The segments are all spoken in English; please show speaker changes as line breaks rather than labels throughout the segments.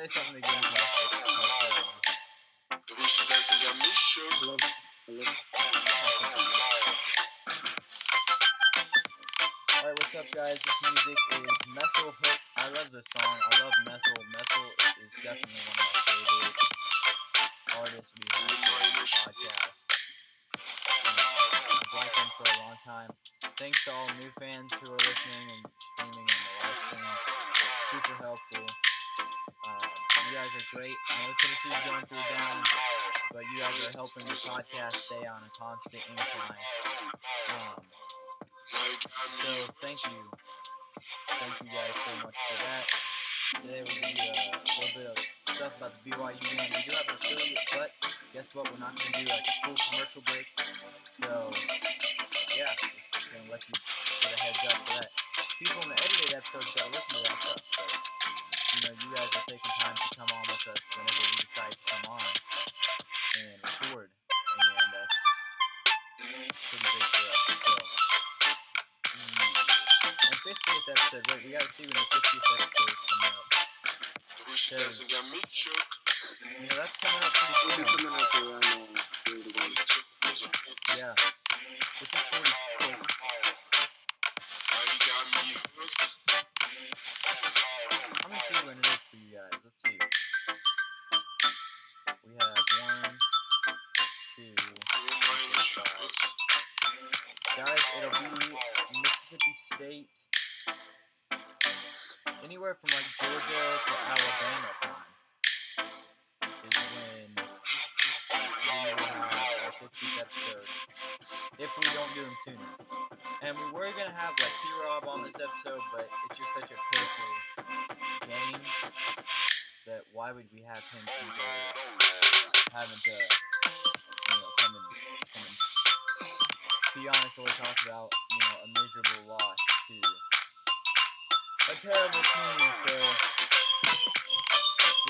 say something again, Pastor. Alright, what's up, guys? This music is Messel Hook. I love this song. I love Messel. Messel is definitely one of my favorite artists we have here on the podcast. I've liked him for a long time. Thanks to all new fans who are listening and streaming on the live stream. Super helpful. You guys are great. I know Tennessee's going through a down, but you guys are helping the podcast stay on a constant incline. So thank you. Thank you guys so much for that. Today we'll give you a little bit of stuff about the BYU game. We do have an affiliate, but guess what? We're not going to do like a full commercial break. So, yeah, just going to let you get a heads up for that. People in the edited episodes got to listen to that stuff. So, you guys are taking time to come on with us whenever we decide to come on and record. And that's pretty big for us. So, and 50th episode, wait, we gotta see when the 50th episode is coming up. That's coming up pretty soon. Yeah. This is 46. I'm gonna see when it is for you guys. Let's see. We have 1, 2, 3, 4, 5. Guys, it'll be Mississippi State. Anywhere from like Georgia to Alabama time is when we will have our 50th episode, if we don't do them sooner. And we were going to have like T-Rob on this episode, but it's just such a pitiful game that why would we have him having to, come and be honest while we talk about, a miserable loss to a terrible team, so,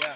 yeah.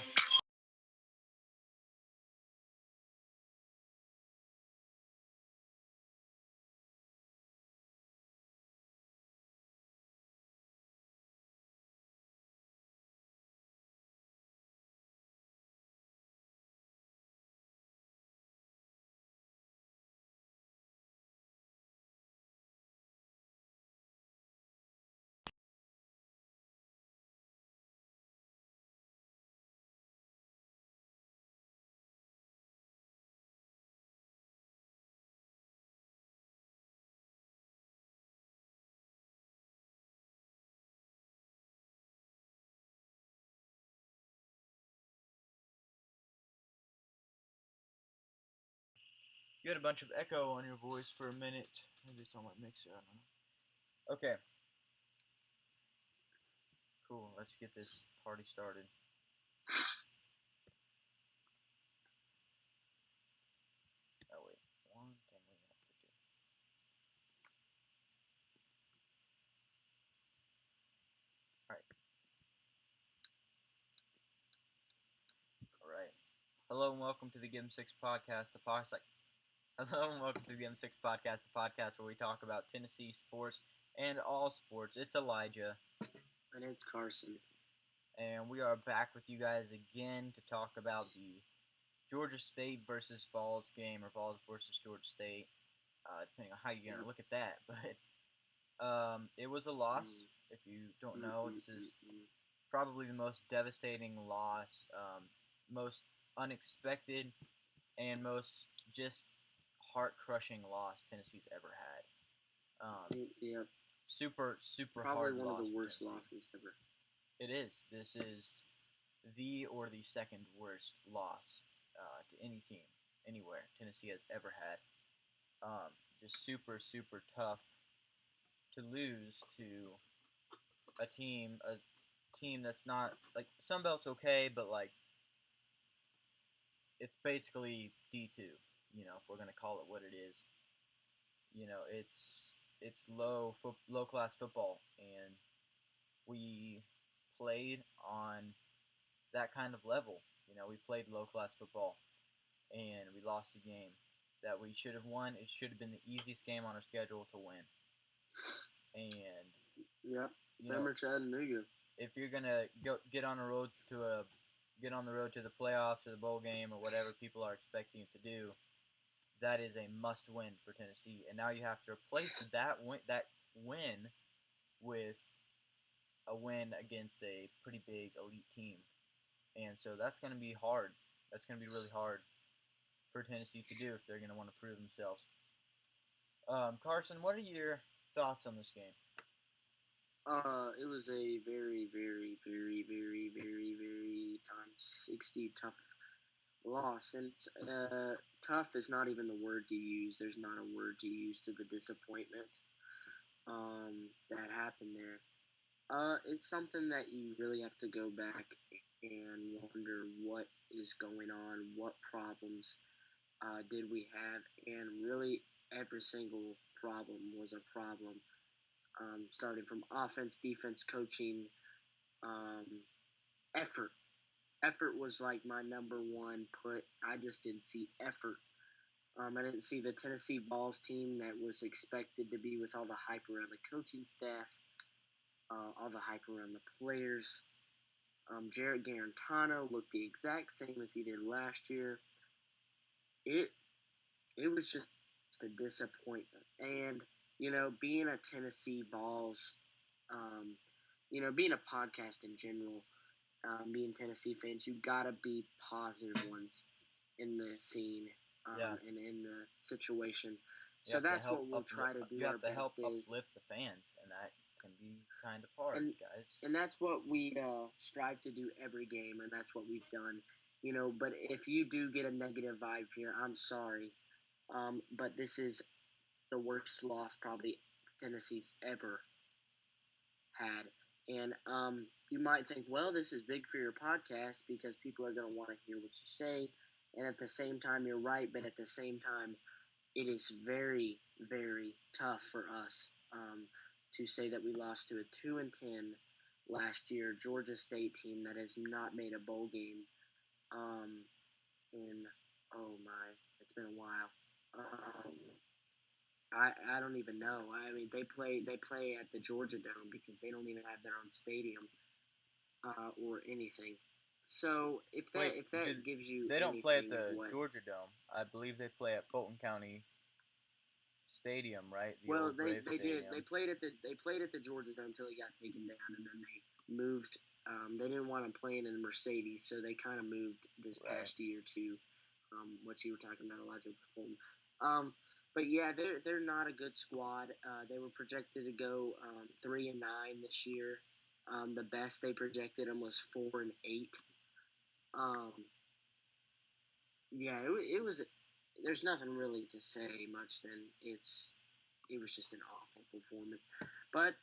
You had a bunch of echo on your voice for a minute. Maybe it's on my mixer, I don't know. Okay. Cool, let's get this party started. Oh wait, one thing we have to do. Alright. Hello and welcome to the Give 'em 6 podcast, Hello and welcome to the Give 'em 6 podcast, the podcast where we talk about Tennessee sports and all sports. It's Elijah.
And it's Carson.
And we are back with you guys again to talk about the Georgia State versus Vols game, or Vols versus Georgia State, depending on how you're going to look at that. But it was a loss. If you don't know, this is probably the most devastating loss, most unexpected, and most just heart-crushing loss Tennessee's ever had.
Yeah.
Super
probably
hard loss.
Probably one of the worst losses ever.
It is. This is the second worst loss to any team anywhere Tennessee has ever had. Just super tough to lose to a team that's not like Sunbelt's okay, but like it's basically D2. If we're gonna call it what it is. It's low class football, and we played on that kind of level. We played low class football, and we lost a game that we should have won. It should have been the easiest game on our schedule to win. And
Chattanooga.
If you're gonna get on a road to a get on the road to the playoffs or the bowl game or whatever people are expecting you to do, that is a must-win for Tennessee. And now you have to replace that win with a win against a pretty big elite team. And so that's going to be hard. That's going to be really hard for Tennessee to do if they're going to want to prove themselves. Carson, what are your thoughts on this game?
It was a very, very, very, very, very, very times 60 tough loss. And tough is not even the word to use. There's not a word to use to the disappointment that happened there. It's something that you really have to go back and wonder what is going on, what problems did we have, and really every single problem was a problem. Starting from offense, defense, coaching, effort. Effort was like my number one put. I just didn't see effort. I didn't see the Tennessee Vols team that was expected to be with all the hype around the coaching staff, all the hype around the players. Jarrett Garantano looked the exact same as he did last year. It was just a disappointment. And, being a Tennessee Vols, being a podcast in general, being Tennessee fans, you gotta be positive ones in the scene and in the situation. So that's what we'll try to do.
You have to help
is
uplift the fans, and that can be kind of hard, guys.
And that's what we strive to do every game, and that's what we've done. But if you do get a negative vibe here, I'm sorry. But this is the worst loss probably Tennessee's ever had. And you might think, well, this is big for your podcast because people are going to want to hear what you say. And at the same time, you're right. But at the same time, it is very, very tough for us to say that we lost to a 2-10 last year Georgia State team that has not made a bowl game oh my, it's been a while. I don't even know. I mean, they play at the Georgia Dome because they don't even have their own stadium or anything. So if that gives you,
they don't play at the Georgia Dome. I believe they play at Fulton County Stadium, right?
They did. They played at the Georgia Dome until it got taken down, and then they moved. They didn't want to play in the Mercedes, so they kind of moved this past year to what you were talking about, Elijah, with Fulton. But yeah, they're not a good squad. They were projected to go 3-9 this year. The best they projected them was 4-8. Yeah, it was. There's nothing really to say much. Then it was just an awful performance. But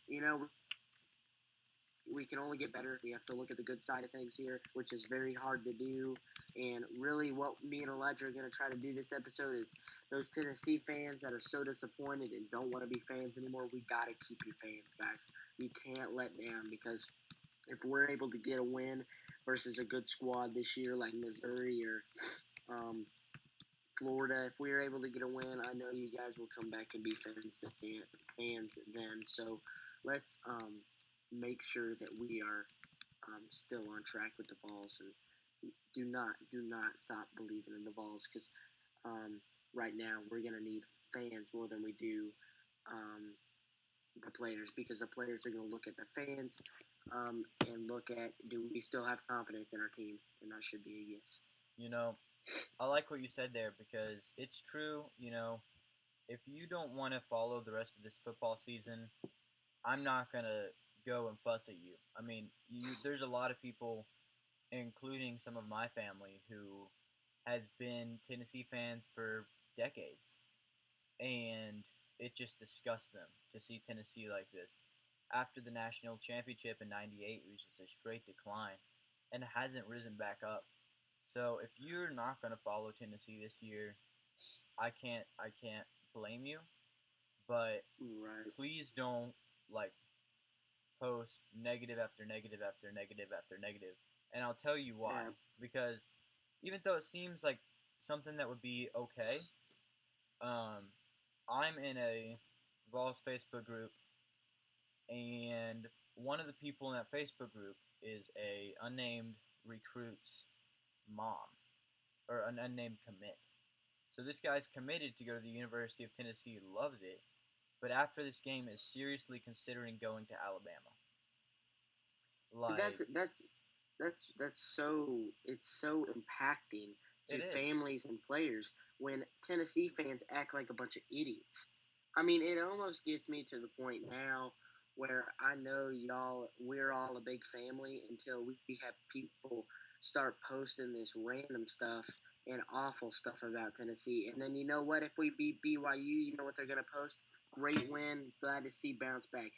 we can only get better. We have to look at the good side of things here, which is very hard to do. And really, what me and Elijah are going to try to do this episode is those Tennessee fans that are so disappointed and don't want to be fans anymore. We got to keep you fans, guys. You can't let down because if we're able to get a win versus a good squad this year like Missouri or Florida, if we are able to get a win, I know you guys will come back and be fans then. So let's make sure that we are still on track with the Vols and do not stop believing in the Vols because right now we're going to need fans more than we do the players because the players are going to look at the fans and look at do we still have confidence in our team, and that should be a yes.
I like what you said there because it's true. If you don't want to follow the rest of this football season, I'm not going to go and fuss at you. I mean, there's a lot of people, including some of my family, who has been Tennessee fans for decades. And it just disgusts them to see Tennessee like this. After the national championship in '98, it was just a straight decline. And it hasn't risen back up. So if you're not going to follow Tennessee this year, I can't blame you. But please don't post negative after negative after negative after negative. And I'll tell you why. Yeah. Because even though it seems like something that would be okay, I'm in a Vols Facebook group, and one of the people in that Facebook group is a unnamed recruit's mom, or an unnamed commit. So this guy's committed to go to the University of Tennessee, loves it, but after this game is seriously considering going to Alabama.
That's
Like,
that's that's so it's so impacting
it
to
is.
families and players when Tennessee fans act like a bunch of idiots. I mean, it almost gets me to the point now where I know we're all a big family until we have people start posting this random stuff and awful stuff about Tennessee. And then you know what? If we beat BYU, you know what they're going to post? Great win. Glad to see bounce back.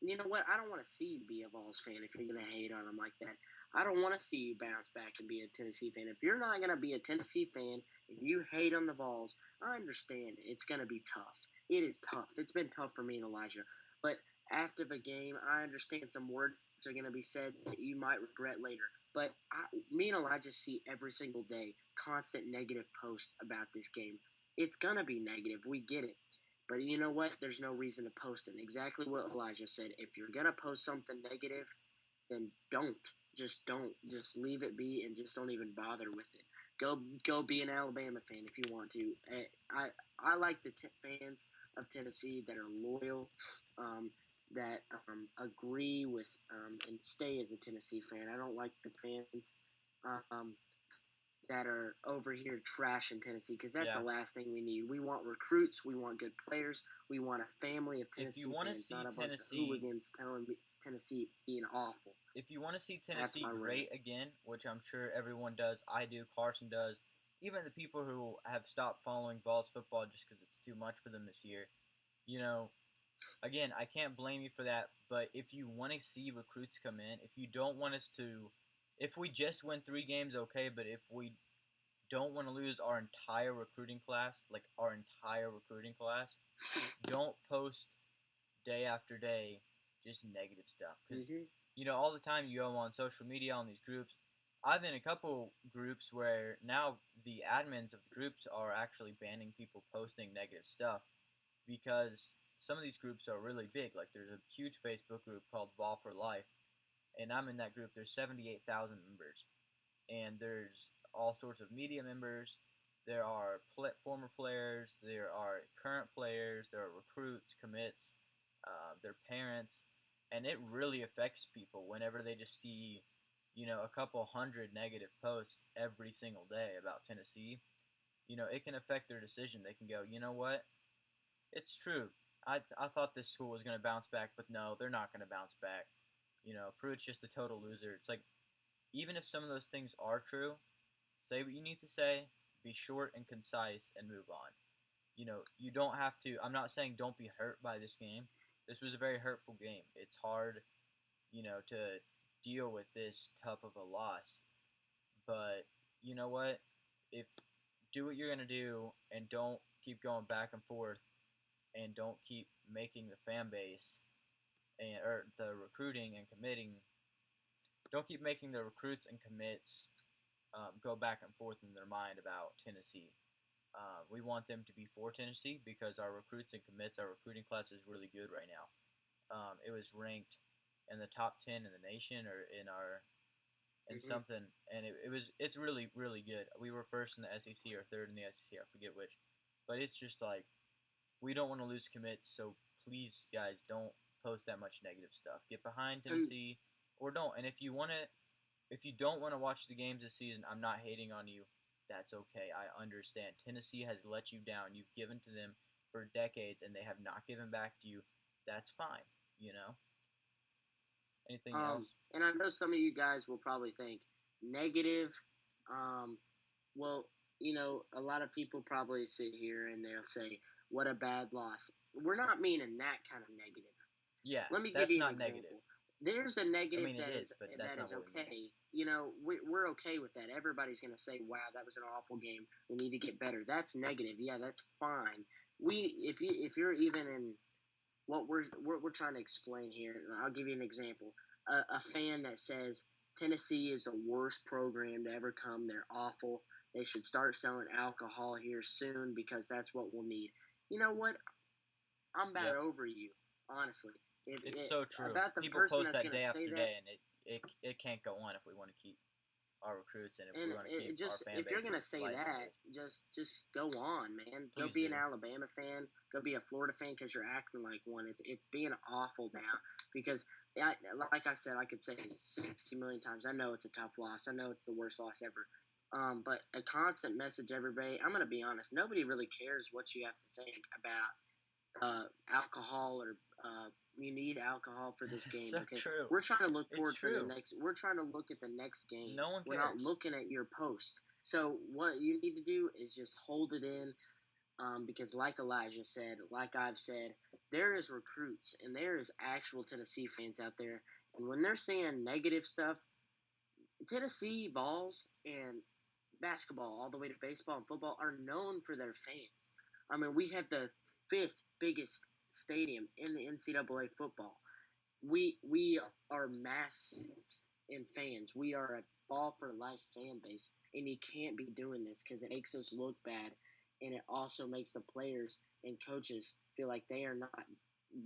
You know what? I don't want to see you be a Vols fan if you're going to hate on them like that. I don't want to see you bounce back and be a Tennessee fan. If you're not going to be a Tennessee fan and you hate on the Vols, I understand it's going to be tough. It is tough. It's been tough for me and Elijah. But after the game, I understand some words are going to be said that you might regret later. But me and Elijah see every single day constant negative posts about this game. It's going to be negative. We get it. But you know what? There's no reason to post it. Exactly what Elijah said. If you're going to post something negative, then don't. Just don't. Just leave it be and just don't even bother with it. Go be an Alabama fan if you want to. I like the fans of Tennessee that are loyal, that agree with and stay as a Tennessee fan. I don't like the fans um, that are over here trashing Tennessee because that's
Yeah.
the last thing we need. We want recruits. We want good players. We want a family of
If you
Tennessee
want to
fans,
see
not a bunch of
Tennessee,
hooligans telling me Tennessee being awful.
if you want to see
That's
Tennessee
my rant.
great again, which I'm sure everyone does, I do, Carson does, even the people who have stopped following Vols football just because it's too much for them this year, you know, again, I can't blame you for that. But if you want to see recruits come in, if you don't want us to, if we just win 3 games, okay. But if we don't want to lose our entire recruiting class, like our entire recruiting class, don't post day after day just negative stuff. Because, all the time you go on social media on these groups. I've in a couple groups where now the admins of the groups are actually banning people posting negative stuff because some of these groups are really big. Like there's a huge Facebook group called Vol for Life, and I'm in that group. There's 78,000 members, and there's all sorts of media members. There are former players. There are current players. There are recruits, commits, their parents, and it really affects people whenever they just see, a couple hundred negative posts every single day about Tennessee. It can affect their decision. They can go, you know what? It's true. I thought this school was going to bounce back, but no, they're not going to bounce back. Pruitt's just a total loser. It's like, even if some of those things are true, say what you need to say, be short and concise, and move on. You don't have to. I'm not saying don't be hurt by this game. This was a very hurtful game. It's hard, to deal with this tough of a loss. But you know what? If do what you're gonna do and don't keep going back and forth and don't keep making the fan base or the recruiting and committing. Don't keep making the recruits and commits go back and forth in their mind about Tennessee. We want them to be for Tennessee because our recruits and commits, our recruiting class is really good right now. It was ranked in the top 10 in the nation or in something, and it's really really good. We were first in the SEC or third in the SEC, I forget which, but it's just like we don't want to lose commits, so please guys don't post that much negative stuff. Get behind Tennessee or don't. And if you don't want to watch the games this season, I'm not hating on you. That's okay. I understand. Tennessee has let you down. You've given to them for decades, and they have not given back to you. That's fine. Anything else?
And I know some of you guys will probably think negative. Um, well, a lot of people probably sit here and they'll say, "What a bad loss." We're not meaning that kind of negative.
Yeah,
Let me give
that's
you an
not
example.
negative.
There's a
I
negative
mean, it is, but that's not what we
okay.
mean.
We're okay with that. Everybody's gonna say, "Wow, that was an awful game. We need to get better." That's negative. Yeah, that's fine. If you're even in what we're trying to explain here, I'll give you an example. A fan that says Tennessee is the worst program to ever come. They're awful. They should start selling alcohol here soon because that's what we'll need. You know what? I'm about
Yep.
over you, honestly.
It's so true.
About the
People
person
post
that's
that
gonna
day
say
after
that.
day, and it can't go on if we want to keep our recruits and if
And
we want to keep our fan
if you're gonna
bases
say
lighthearted.
that, just go on, man. Go
Please
be an
do.
Alabama fan. Go be a Florida fan because you're acting like one. It's being awful now because, like I said, I could say it 60 million times. I know it's a tough loss. I know it's the worst loss ever. But a constant message, everybody. I'm gonna be honest. Nobody really cares what you have to think about alcohol or you need alcohol for this
It's
game.
so
Okay,
true.
we're trying to look
It's
forward for the
true.
next. We're trying to look at the next game.
No one
We're not
cares.
looking at your post. So what you need to do is just hold it in, because like Elijah said, like I've said, there is recruits and there is actual Tennessee fans out there, and when they're saying negative stuff, Tennessee Vols and basketball, all the way to baseball and football, are known for their fans. I mean, we have the fifth biggest stadium in the NCAA football. We are massive in fans. We are a Fall for Life fan base, and you can't be doing this because it makes us look bad, and it also makes the players and coaches feel like they are not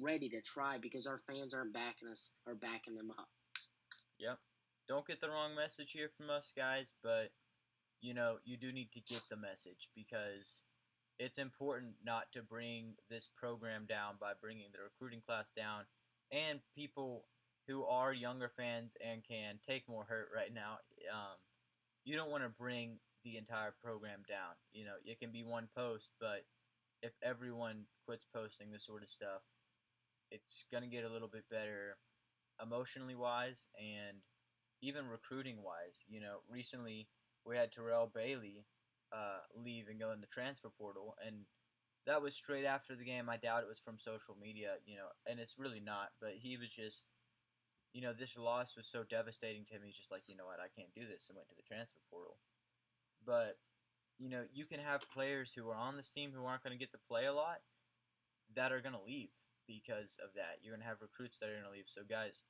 ready to try because our fans aren't backing us or backing them up.
Yep. Don't get the wrong message here from us, guys, but you do need to get the message because it's important not to bring this program down by bringing the recruiting class down and people who are younger fans and can take more hurt right now. You don't want to bring the entire program down. It can be one post, but if everyone quits posting this sort of stuff, it's going to get a little bit better emotionally wise and even recruiting wise. Recently we had Terrell Bailey leave and go in the transfer portal, and that was straight after the game. I doubt it was from social media, and it's really not. But he was just, this loss was so devastating to him. He's just like, you know what, I can't do this, and went to the transfer portal. But you can have players who are on this team who aren't going to get to play a lot that are going to leave because of that. You're going to have recruits that are going to leave. So guys,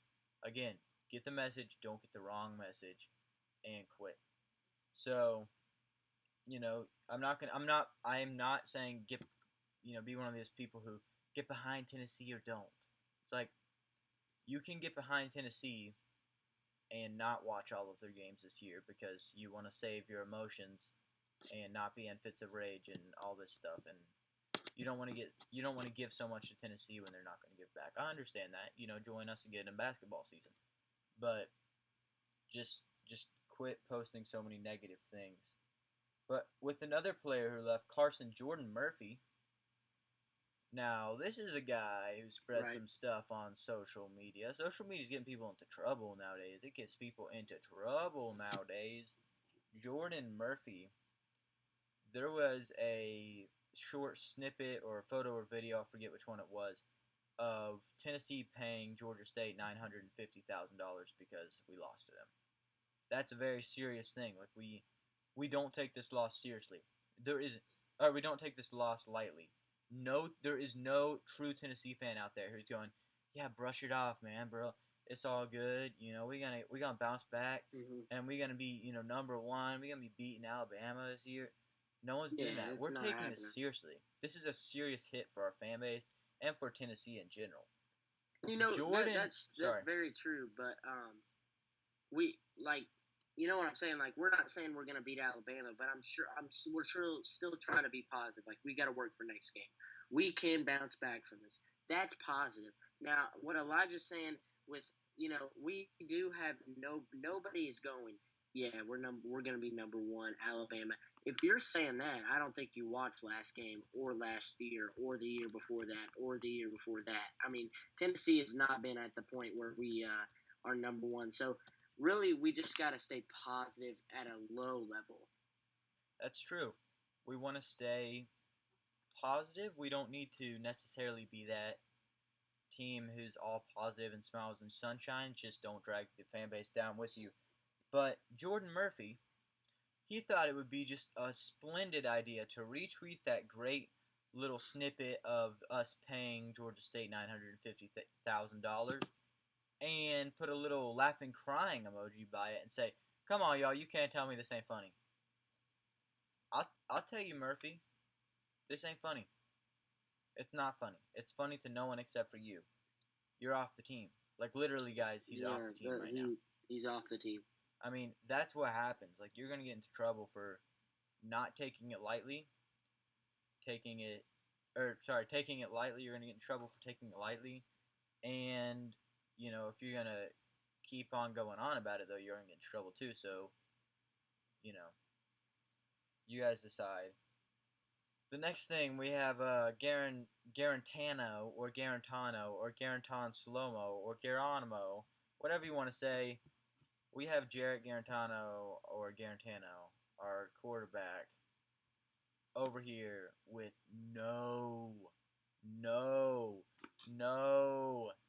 again, get the message, don't get the wrong message, and quit. So, I am not saying be one of those people who get behind Tennessee or don't. It's like you can get behind Tennessee and not watch all of their games this year because you want to save your emotions and not be in fits of rage and all this stuff, and you don't want to give so much to Tennessee when they're not going to give back. I understand that. Join us again in basketball season, but just quit posting so many negative things. But with another player who left, Carson, Jordan Murphy. Now, this is a guy who spread
Right.
some stuff on social media. Social media is getting people into trouble nowadays. It gets people into trouble nowadays. Jordan Murphy, there was a short snippet or photo or video, I forget which one it was, of Tennessee paying Georgia State $950,000 because we lost to them. That's a very serious thing. Like we don't take this loss seriously. We don't take this loss lightly. No, there is no true Tennessee fan out there who's going, yeah, brush it off, man, bro. It's all good. We gonna bounce back,
Mm-hmm.
and we gonna be number one. We gonna be beating Alabama this year. No one's doing
Yeah,
that.
it's
We're
not
taking this
happening.
seriously. This is a serious hit for our fan base and for Tennessee in general.
That
Jordan,
that's
sorry,
very true, but we like, what I'm saying. Like, we're not saying we're gonna beat Alabama, but we're sure still trying to be positive. Like, we got to work for next game. We can bounce back from this. That's positive. Now, what Elijah's saying with, we do have nobody is going. Yeah, we're gonna be number one, Alabama. If you're saying that, I don't think you watched last game or last year or the year before that or the year before that. I mean, Tennessee has not been at the point where we are number one. So really, we just got to stay positive at a low level.
that's true. We want to stay positive. We don't need to necessarily be that team who's all positive and smiles and sunshine. Just don't drag the fan base down with you. But Jordan Murphy, he thought it would be just a splendid idea to retweet that great little snippet of us paying Georgia State $950,000 and put a little laughing crying emoji by it and say, "Come on, y'all, you can't tell me this ain't funny." I'll tell you, Murphy, this ain't funny. It's not funny. It's funny to no one except for you. You're off the team. Like, literally, guys, he's off
Yeah,
the team right now.
he's off the team.
I mean, that's what happens. Like, you're going to get into trouble for not taking it lightly, taking it lightly. You're going to get in trouble for taking it lightly. And, if you're going to keep on going on about it, though, you're going to get in trouble too. So, you guys decide. The next thing we have Garantano or Garantano or Garanton Slomo or Geronimo, whatever you want to say. We have Jarrett Garantano or Garantano, our quarterback, over here with no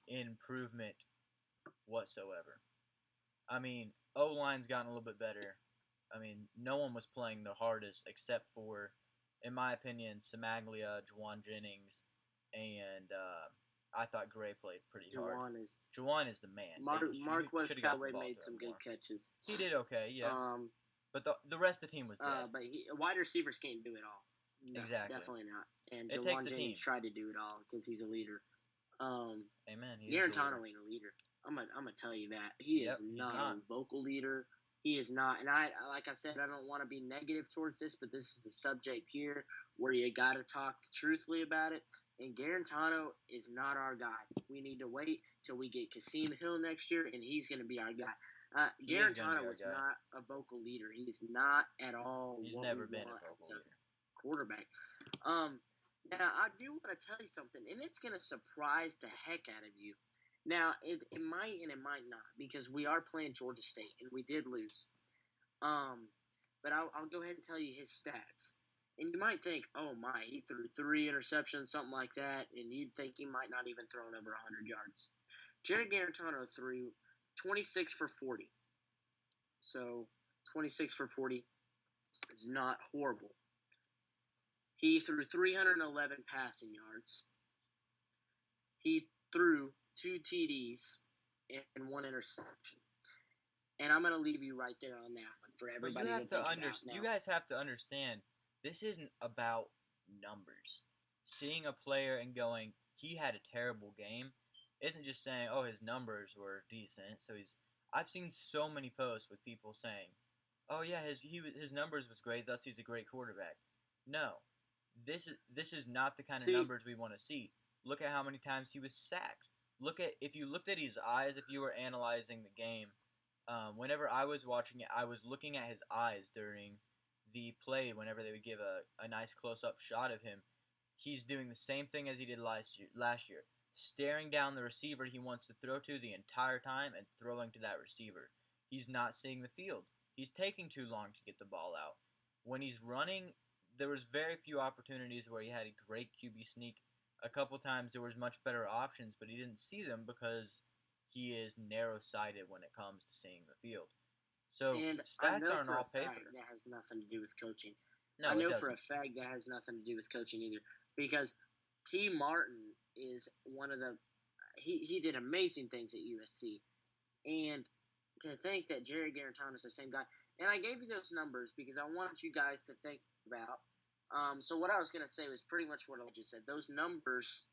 improvement whatsoever. I mean, O-line's gotten a little bit better. I mean, no one was playing the hardest except for, in my opinion, Samaglia, Juwan Jennings, and I thought Gray played pretty hard. Juwan is the man.
Marquez Callaway made some good catches.
He did okay, yeah. But the rest of the team was dead.
But wide receivers can't do it all. No,
exactly.
Definitely not. And Juwan Jennings tried to do it all because he's a leader.
Amen.
Garantano ain't a leader. I'm gonna tell you that he is not a vocal leader. He is not, and like I said, I don't want to be negative towards this, but this is the subject here where you got to talk truthfully about it. And Garantano is not our guy. We need to wait till we get Kasim Hill next year, and he's going to be our guy. Garantano was not a vocal leader. He's not at all.
He's never been a vocal leader.
Quarterback. Now I do want to tell you something, and it's going to surprise the heck out of you. Now, it might and it might not, because we are playing Georgia State, and we did lose. But I'll go ahead and tell you his stats. And you might think, oh my, he threw 3 interceptions, something like that, and you'd think he might not even thrown over 100 yards. Jared Garantano threw 26 for 40. So, 26 for 40 is not horrible. He threw 311 passing yards. He threw 2 TDs and 1 interception. And I'm going to leave you right there on that one for everybody to think about now.
You guys have to understand, this isn't about numbers. Seeing a player and going, he had a terrible game, isn't just saying, oh, his numbers were decent. So I've seen so many posts with people saying, oh yeah, his numbers was great, thus he's a great quarterback. No, this is not the kind of numbers we want to see. Look at how many times he was sacked. If you looked at his eyes, if you were analyzing the game, whenever I was watching it, I was looking at his eyes during the play. Whenever they would give a nice close-up shot of him, he's doing the same thing as he did last year, staring down the receiver he wants to throw to the entire time and throwing to that receiver. He's not seeing the field. He's taking too long to get the ball out. When he's running, there was very few opportunities where he had a great QB sneak. A couple times there was much better options, but he didn't see them because he is narrow-sighted when it comes to seeing the field. So stats aren't all paper.
That has nothing to do with coaching.
No,
I know for a fact that has nothing to do with coaching either, because T. Martin is one of the he did amazing things at USC, and to think that Jerry Garantano is the same guy. And I gave you those numbers because I want you guys to think about. So what I was going to say was pretty much what I just said. Those numbers,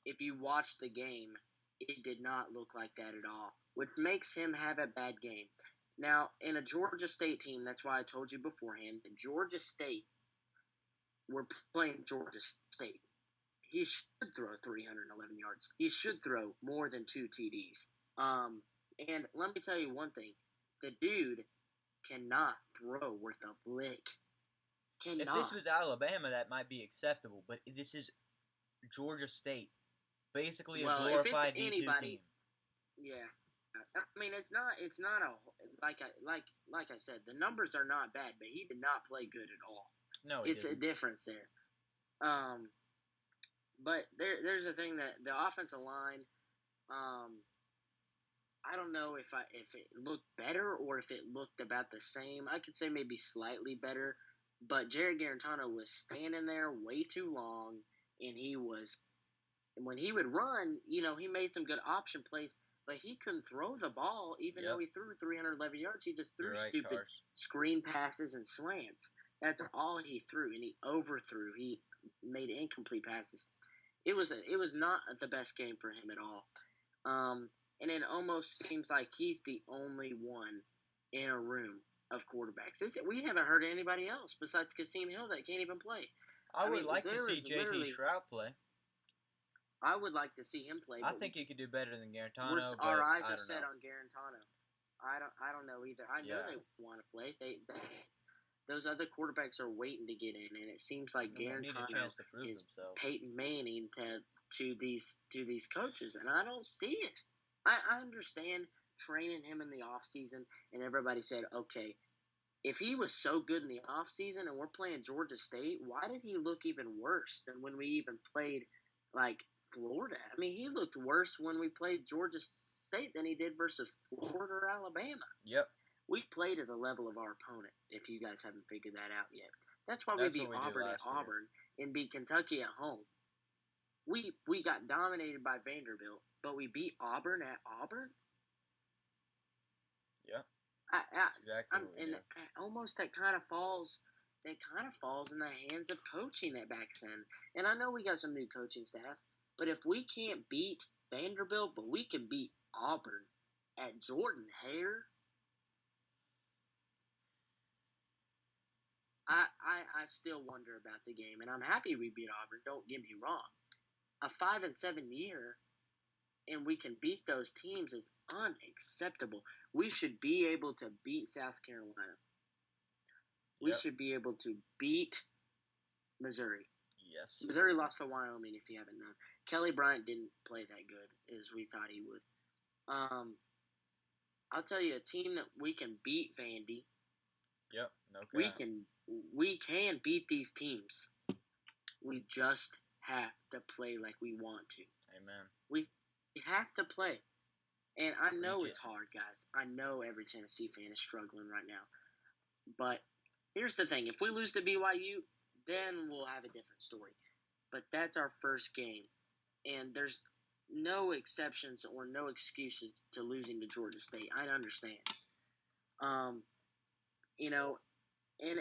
if you watch the game, it did not look like that at all, which makes him have a bad game. Now, in a Georgia State team, that's why I told you beforehand, Georgia State, we're playing Georgia State. He should throw 311 yards. He should throw more than 2 TDs. And let me tell you one thing. The dude cannot throw worth a lick. Cannot.
If this was Alabama, that might be acceptable, but this is Georgia State. Basically a glorified D2 team.
Yeah. I mean, it's not a like I said, the numbers are not bad, but he did not play good at all.
No,
it's a difference there. But there's a thing that the offensive line, I don't know if it looked better or if it looked about the same. I could say maybe slightly better, but Jared Garantano was standing there way too long, and when he would run, he made some good option plays, but he couldn't throw the ball even though he threw 311 yards. He just threw stupid screen passes and slants. That's all he threw, and he overthrew. He made incomplete passes. It was not the best game for him at all. and it almost seems like he's the only one in a room of quarterbacks. We haven't heard anybody else besides Kasim Hill that can't even play.
I would like to
there
see
is
JT
literally.
Shroud play.
I would like to see him play.
I
But
think he could do better than Garantano,
our
but
eyes
I
are
don't
set
know.
on Garantano. I don't know either. I know
Yeah.
they want to play. Those other quarterbacks are waiting to get in, and it seems like
They need a
Garantano
chance to prove
is
themselves.
Peyton Manning to these coaches, and I don't see it. I understand training him in the off season, and everybody said, okay, if he was so good in the off season, and we're playing Georgia State, why did he look even worse than when we even played like Florida? I mean, he looked worse when we played Georgia State than he did versus Florida or Alabama.
Yep.
We played at the level of our opponent, if you guys haven't figured that out yet. That's why
That's
we beat
what we did
Auburn at
last year.
Auburn and beat Kentucky at home. We got dominated by Vanderbilt, but we beat Auburn at Auburn.
Yeah. That's exactly what we did.
Almost that kind of falls in the hands of coaching that back then. And I know we got some new coaching staff, but if we can't beat Vanderbilt, but we can beat Auburn at Jordan Hare, I still wonder about the game, and I'm happy we beat Auburn. Don't get me wrong. A 5-7 year, and we can beat those teams is unacceptable. We should be able to beat South Carolina. We should be able to beat Missouri.
Yes.
Missouri lost to Wyoming, if you haven't known. Kelly Bryant didn't play that good as we thought he would. I'll tell you a team that we can beat, Vandy.
Yep. Okay.
We can beat these teams. We just have to play like we want to.
Amen.
We have to play. And I know it's hard, guys. I know every Tennessee fan is struggling right now. But here's the thing. If we lose to BYU, then we'll have a different story. But that's our first game. And there's no exceptions or no excuses to losing to Georgia State. I understand. And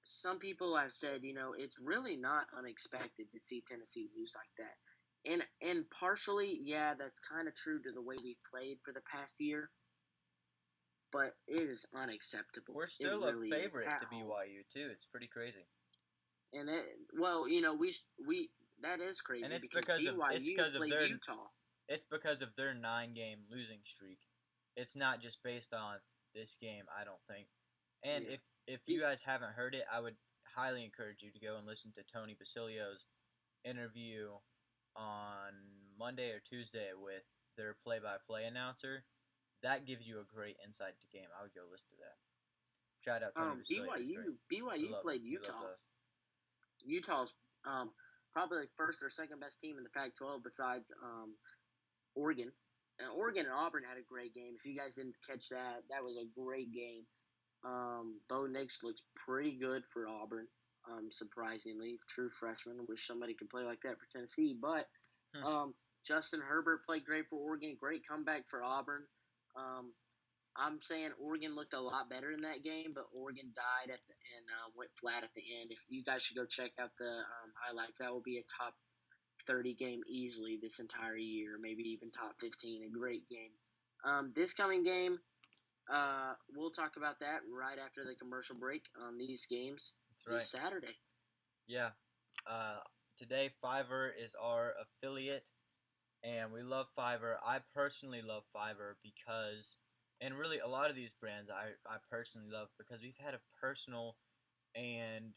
some people have said, it's really not unexpected to see Tennessee lose like that. And partially, yeah, that's kind of true to the way we played for the past year. But it is unacceptable.
We're still a favorite to BYU too. It's pretty crazy.
And we that is crazy.
And it's
because BYU played Utah.
It's because of their 9-game losing streak. It's not just based on this game, I don't think. And if you guys haven't heard it, I would highly encourage you to go and listen to Tony Basilio's interview on Monday or Tuesday with their play-by-play announcer. That gives you a great insight to game. I would go listen to that. Shout out Tony Basilio.
BYU played Utah. Utah's probably the first or second best team in the Pac-12 besides Oregon. And Oregon and Auburn had a great game. If you guys didn't catch that, that was a great game. Bo Nix looks pretty good for Auburn, surprisingly. True freshman. Wish somebody could play like that for Tennessee. But Justin Herbert played great for Oregon. Great comeback for Auburn. I'm saying Oregon looked a lot better in that game, but Oregon died and went flat at the end. If you guys should go check out the highlights, that will be a top 30 game easily this entire year, maybe even top 15. A great game. This coming game, we'll talk about that right after the commercial break on these games.
That's right.
This Saturday.
Yeah. Today, Fiverr is our affiliate, and we love Fiverr. I personally love Fiverr because, and really a lot of these brands I personally love because we've had a personal and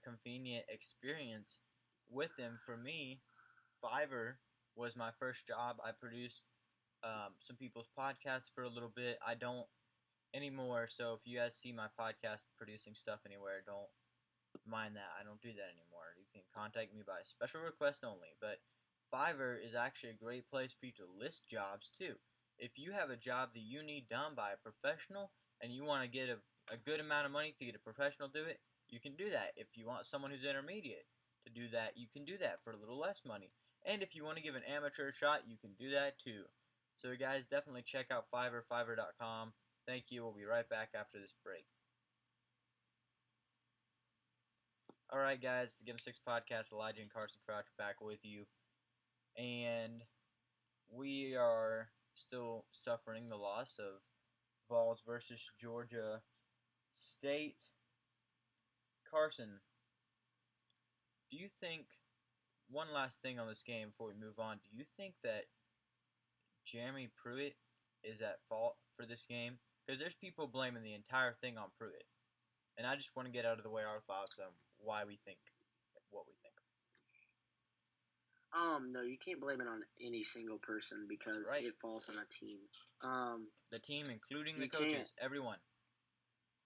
convenient experience with them. For me, Fiverr was my first job. I produced some people's podcasts for a little bit. I don't anymore, so if you guys see my podcast producing stuff anywhere, don't mind that. I don't do that anymore. You can contact me by special request only. But Fiverr is actually a great place for you to list jobs too. If you have a job that you need done by a professional and you want to get a good amount of money to get a professional to do it, you can do that. If you want someone who's intermediate to do that, you can do that for a little less money. And if you want to give an amateur a shot, you can do that too. So guys, definitely check out Fiverr, fiverr.com. Thank you. We'll be right back after this break. Alright guys, the Give 'em 6 podcast, Elijah and Carson Crouch back with you. And we are still suffering the loss of Vols versus Georgia State. Carson, do you think, one last thing on this game before we move on, do you think that Jeremy Pruitt is at fault for this game? Because there's people blaming the entire thing on Pruitt. And I just want to get out of the way our thoughts on why we think what we think.
No, you can't blame it on any single person because
right.
it falls on a team.
The team, including the coaches,
can't.
everyone.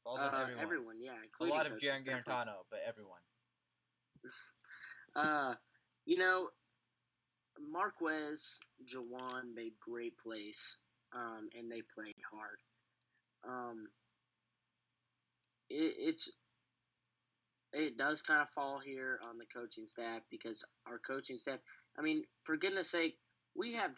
Falls on everyone.
Everyone, yeah,
A
including
lot of
coaches,
Jaron Garantano, but everyone.
You know, Marquez, Jawan made great plays, and they played hard. It does kind of fall here on the coaching staff because our coaching staff, I mean, for goodness sake, we have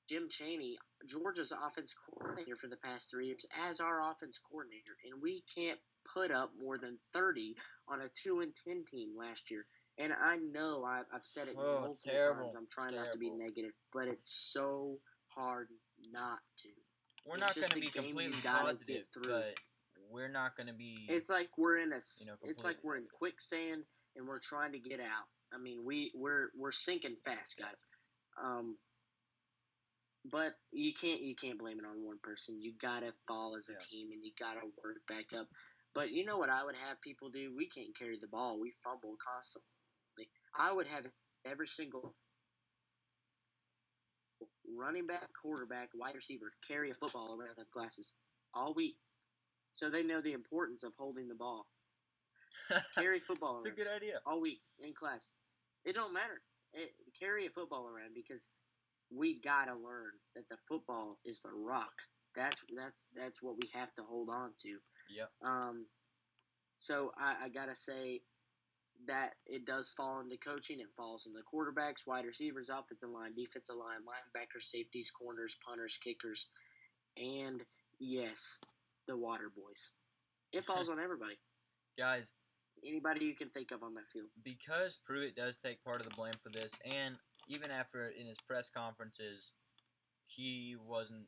Jim Chaney, Georgia's offense coordinator for the past 3 years, as our offense coordinator, and we can't put up more than 30 on a 2-10 team last year. And I know I've said it multiple times. I'm trying not to be negative, but it's so hard not to.
We're not going to be completely positive, but we're not going to be.
It's like we're in it's like we're in quicksand and we're trying to get out. I mean, we're sinking fast, guys. But you can't blame it on one person. You gotta fall as a team and you gotta work back up. But you know what I would have people do? We can't carry the ball. We fumble constantly. I would have every single running back, quarterback, wide receiver carry a football around the classes all week, so they know the importance of holding the ball. Carry football around.
It's a good idea.
All week in class. It don't matter. Carry a football around because we gotta learn that the football is the rock. That's what we have to hold on to.
Yep.
So I gotta say that it does fall into coaching. It falls into quarterbacks, wide receivers, offensive line, defensive line, linebackers, safeties, corners, punters, kickers, and yes, the water boys. It falls on everybody.
Guys,
anybody you can think of on that field.
Because Pruitt does take part of the blame for this, and even after in his press conferences, he wasn't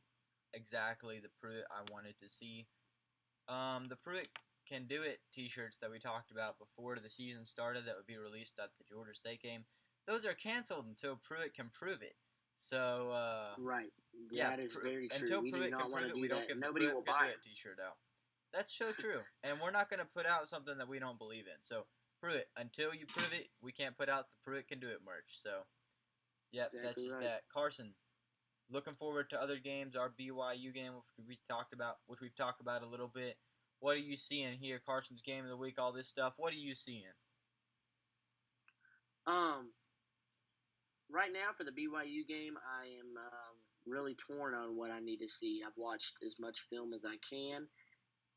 exactly the Pruitt I wanted to see. The Pruitt can do it t-shirts that we talked about before the season started that would be released at the Georgia State game, those are canceled until Pruitt can prove it. So
right, that is very true.
Until Pruitt can prove it, we don't give the Pruitt can do it t-shirt out. That's so true, and we're not going to put out something that we don't believe in. So Pruitt, until you prove it, we can't put out the Pruitt can do it merch. So yeah, exactly, that's just right. That. Carson, looking forward to other games. Our BYU game, which we've talked about a little bit. What are you seeing here? Carson's game of the week, all this stuff. What are you seeing?
Right now for the BYU game, I am really torn on what I need to see. I've watched as much film as I can,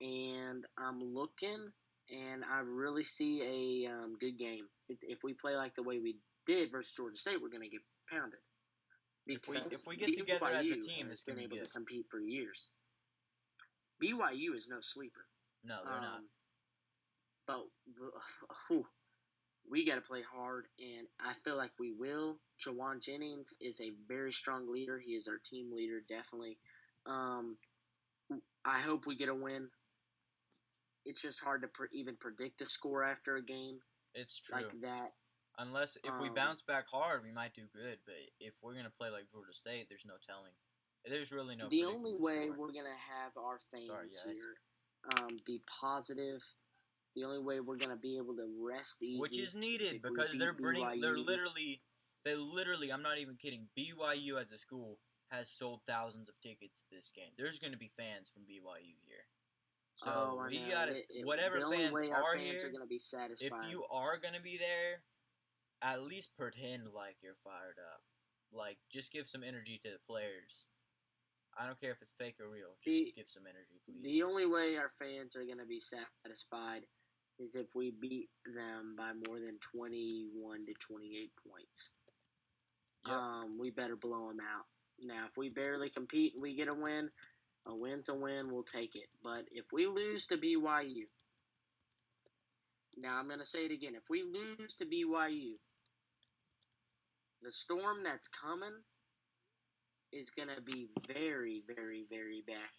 and I'm looking, and I really see a good game. If we play like the way we did versus Georgia State, we're going to get pounded.
If we get together as a team, it's going to be good.
Been able to compete for years. BYU is no sleeper.
No, they're not.
But we got to play hard, and I feel like we will. Jawan Jennings is a very strong leader. He is our team leader, definitely. I hope we get a win. It's just hard to even predict a score after a game.
It's true.
Like that.
Unless if we bounce back hard, we might do good. But if we're going to play like Georgia State, there's no telling. There's really no.
The only way we're going to have our fans here be positive. The only way we're going to be able to rest easy,
which is needed because they literally, I'm not even kidding. BYU as a school has sold thousands of tickets to this game. There's going to be fans from BYU here. So we got to, whatever fans are here,
are going to be satisfied.
If you are going to be there, at least pretend like you're fired up. Like, just give some energy to the players. I don't care if it's fake or real. Just give some energy, please.
The only way our fans are going to be satisfied is if we beat them by more than 21 to 28 points.
Yep.
We better blow them out. Now, if we barely compete and we get a win's a win, we'll take it. But if we lose to BYU, now I'm going to say it again. If we lose to BYU, the storm that's coming is going to be very, very, very bad.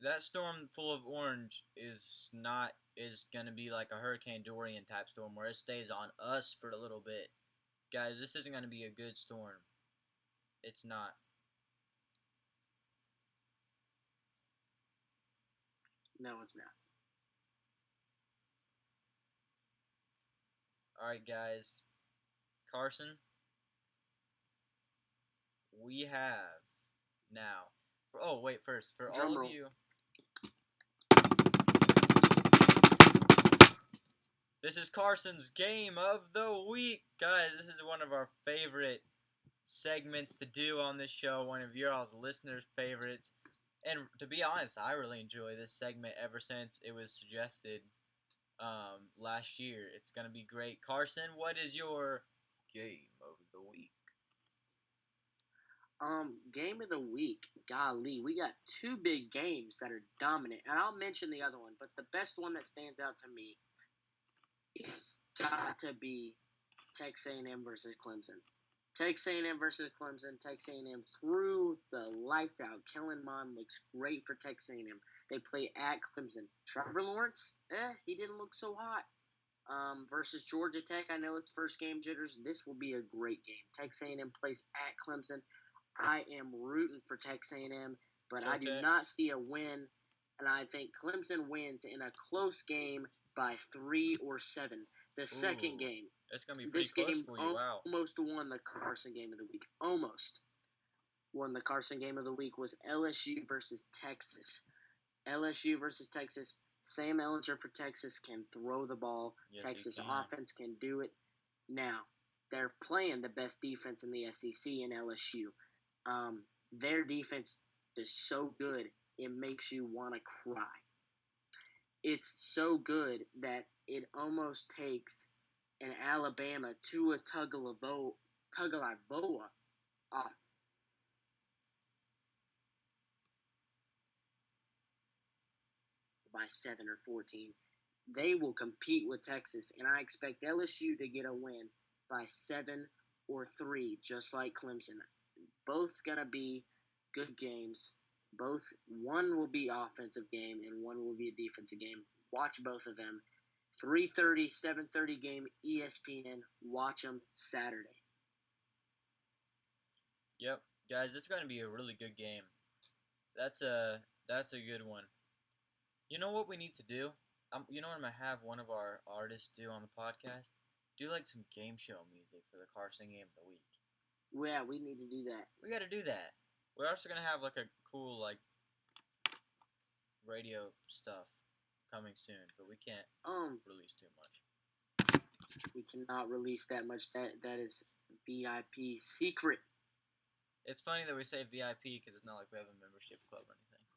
That storm full of orange is going to be like a Hurricane Dorian type storm where it stays on us for a little bit. Guys, this isn't going to be a good storm. It's not.
No, it's not.
All right, guys. Carson, we have now. First, for
Drum
all of
roll.
you. This is Carson's Game of the Week. Guys, this is one of our favorite segments to do on this show, one of your all's listeners' favorites. And to be honest, I really enjoy this segment ever since it was suggested last year. It's going to be great. Carson, what is your Game of the Week?
Game of the week. Golly, we got two big games that are dominant, and I'll mention the other one, but the best one that stands out to me is got to be Texas A&M versus Clemson. Texas A&M versus Clemson. Texas A&M threw the lights out. Kellen Mond looks great for Texas A&M. They play at Clemson. Trevor Lawrence, he didn't look so hot. Versus Georgia Tech, I know it's first game jitters. This will be a great game. Texas A&M plays at Clemson. I am rooting for Texas A&M, but I do not see a win, and I think Clemson wins in a close game by 3 or 7. The second game.
It's going to be pretty close for you. Wow.
Almost won the Carson Game of the Week. Almost won the Carson Game of the Week was LSU versus Texas. LSU versus Texas. Sam Ehlinger for Texas can throw the ball.
Yes,
Texas offense can do it. Now, they're playing the best defense in the SEC in LSU. Their defense is so good, it makes you want to cry. It's so good that it almost takes an Alabama to a Tagovailoa off. By 7 or 14. They will compete with Texas, and I expect LSU to get a win by 7 or 3, just like Clemson. Both going to be good games. One will be offensive game, and one will be a defensive game. Watch both of them. 3:30, 7:30 game, ESPN. Watch them Saturday.
Yep, guys, it's going to be a really good game. That's a good one. You know what we need to do? You know what I'm going to have one of our artists do on the podcast? Do like some game show music for the Carson Game of the Week.
Yeah, we need to do that.
We got to do that. We're also going to have like a cool like radio stuff coming soon, but we can't release too much.
We cannot release that much. That is VIP secret.
It's funny that we say VIP because it's not like we have a membership club or anything.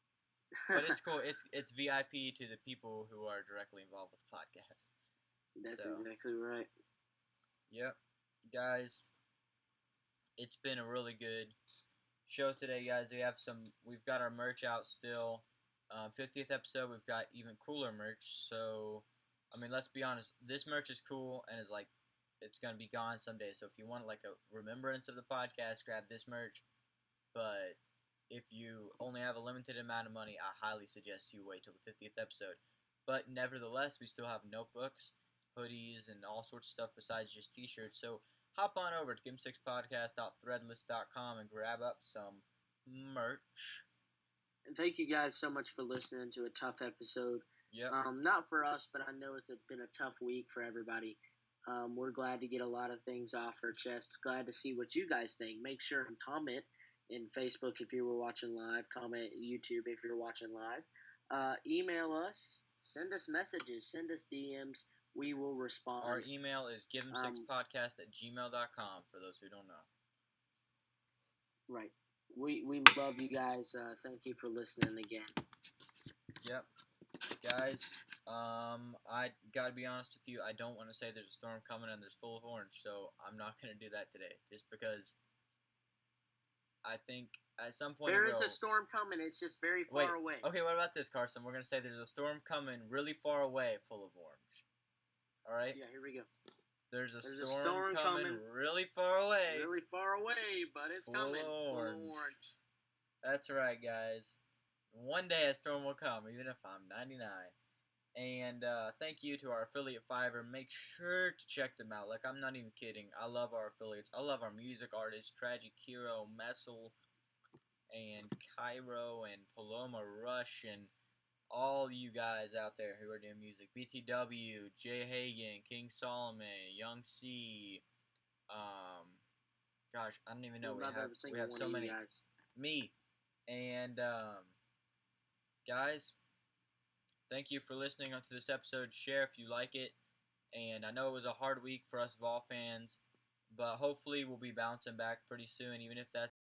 But it's cool. It's VIP to the people who are directly involved with the podcast.
That's exactly right.
Yep. Guys, it's been a really good show today, guys. We've got our merch out still. 50th episode, we've got even cooler merch. So, I mean, let's be honest. This merch is cool and is like, it's going to be gone someday. So if you want like a remembrance of the podcast, grab this merch. But if you only have a limited amount of money, I highly suggest you wait till the 50th episode. But nevertheless, we still have notebooks, hoodies, and all sorts of stuff besides just t-shirts. So hop on over to game6podcast.threadless.com and grab up some merch.
And thank you guys so much for listening to a tough episode.
Yep.
Not for us, but I know it's been a tough week for everybody. We're glad to get a lot of things off our chest. Glad to see what you guys think. Make sure and comment in Facebook if you were watching live. Comment YouTube if you're watching live. Email us. Send us messages. Send us DMs. We will respond.
Our email is give'em6podcast@gmail.com for those who don't know.
Right. We love you guys. Thank you for listening again.
Yep. Guys, I gotta be honest with you, I don't want to say there's a storm coming and there's full of orange, so I'm not gonna do that today, just because I think at some point
there is a storm coming. It's just very far away.
Okay, what about this, Carson? We're gonna say there's a storm coming really far away, full of orange. All right?
Yeah, here we go.
There's a
There's a
storm
storm
coming
coming.
really far away.
Really far away, but it's
Full
coming.
of
Full of
orange.
orange.
That's right, guys. One day a storm will come, even if I'm 99. And thank you to our affiliate Fiverr. Make sure to check them out. Like, I'm not even kidding. I love our affiliates. I love our music artists, Tragic Hero, Messel, and Cairo, and Paloma Rush, and all you guys out there who are doing music. BTW, Jay Hagan, King Solomon, Young C. Gosh, I don't even know.
We'll love every
We
single
have
one
so
of you
many.
guys.
Me. And guys, thank you for listening onto this episode. Share if you like it. And I know it was a hard week for us Vol fans, but hopefully we'll be bouncing back pretty soon, even if that's